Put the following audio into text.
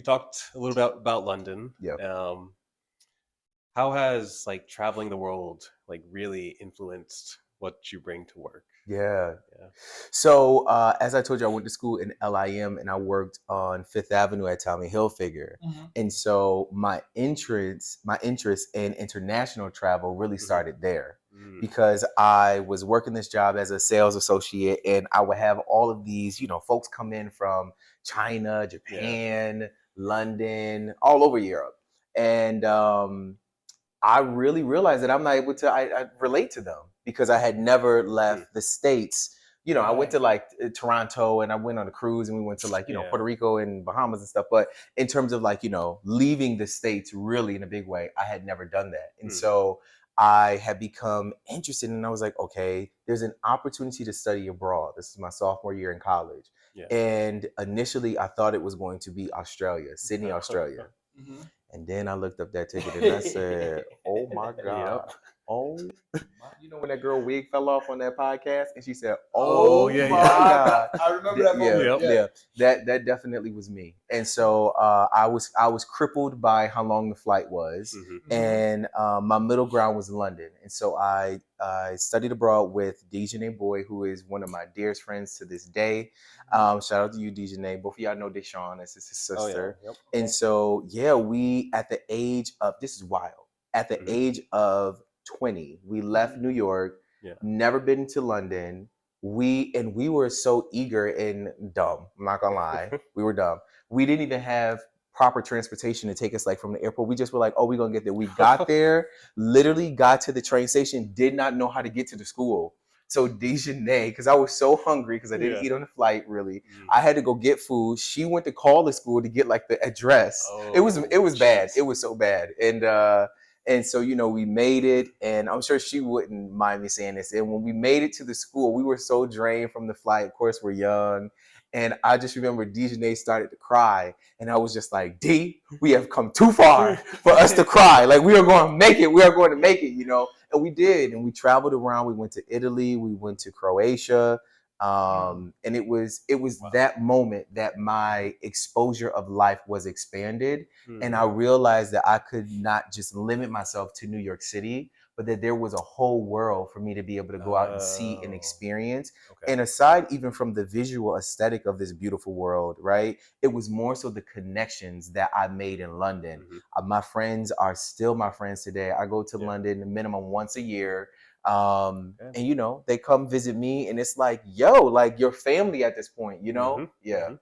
talked a little bit about London. Yeah. How has like traveling the world like really influenced what you bring to work? Yeah. Yeah. So as I told you, I went to school in LIM and I worked on Fifth Avenue at Tommy Hilfiger. And so my interest in international travel really started there Mm. because I was working this job as a sales associate and I would have all of these, folks come in from China, Yeah. Japan, London, all over Europe. And I really realized that I'm not able to I relate to them because I had never left the States. I went to like Toronto and I went on a cruise and we went to like, Yeah. Puerto Rico and Bahamas and stuff. But in terms of like, leaving the States really in a big way, I had never done that. And Mm. so I had become interested and I was like, okay, there's an opportunity to study abroad. This is my sophomore year in college. Yeah. And initially I thought it was going to be Australia, Sydney, Australia. And then I looked up that ticket and I said, "Oh my God! Yep. Oh, when that girl wig fell off on that podcast, and she said, Oh, "Oh yeah, my yeah. God!" I remember that moment. Yeah. That definitely was me. And so I was crippled by how long the flight was, and my middle ground was London. And so I studied abroad with Dejanay Boy, who is one of my dearest friends to this day. Shout out to you, Dejanay. Both of y'all know Deshawn. This is his sister. Oh, yeah. Yep. And so, we, at the age of, this is wild, at the age of 20, we left New York, never been to London. We were so eager and dumb. I'm not gonna lie. We were dumb. We didn't even have proper transportation to take us like from the airport. We just were like, oh, we're gonna get there. We got there, literally got to the train station, did not know how to get to the school. So Dejanay, because I was so hungry because I didn't eat on the flight really, I had to go get food. She went to call the school to get like the address. It was bad. It was so bad. And so we made it, and I'm sure she wouldn't mind me saying this. And when we made it to the school, we were so drained from the flight. Of course, we're young. And I just remember Dejanay started to cry. And I was just like, D, we have come too far for us to cry. Like, we are going to make it. We are going to make it, And we did. And we traveled around. We went to Italy. We went to Croatia. And it was that moment that my exposure of life was expanded. And I realized that I could not just limit myself to New York City, but that there was a whole world for me to be able to go out and see and experience. Okay. And aside even from the visual aesthetic of this beautiful world, right? It was more so the connections that I made in London. My friends are still my friends today. I go to London a minimum once a year. And they come visit me and it's like, yo, like your family at this point, Yeah.